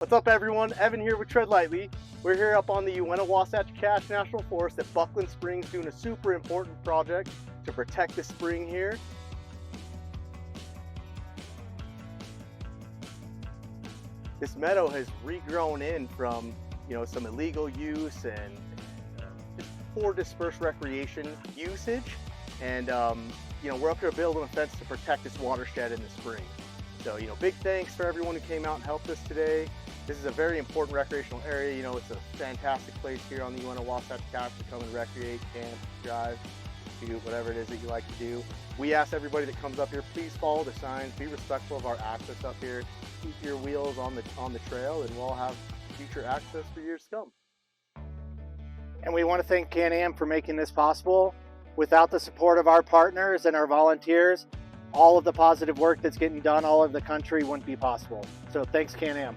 What's up everyone, Evan here with Tread Lightly. We're here up on the Wasatch Cache National Forest at Buckland Springs doing a super important project to protect the spring here. This meadow has regrown in from some illegal use and just poor dispersed recreation usage. And we're up here building a fence to protect this watershed in the spring. So big thanks for everyone who came out and helped us today. This is a very important recreational area. It's a fantastic place here on the Wasatch Cache to come and recreate, camp, drive, do whatever it is that you like to do. We ask everybody that comes up here, please follow the signs, be respectful of our access up here, keep your wheels on the trail, and we'll have future access for years to come. And we want to thank Can-Am for making this possible. Without the support of our partners and our volunteers, all of the positive work that's getting done all over the country wouldn't be possible. So thanks, Can-Am.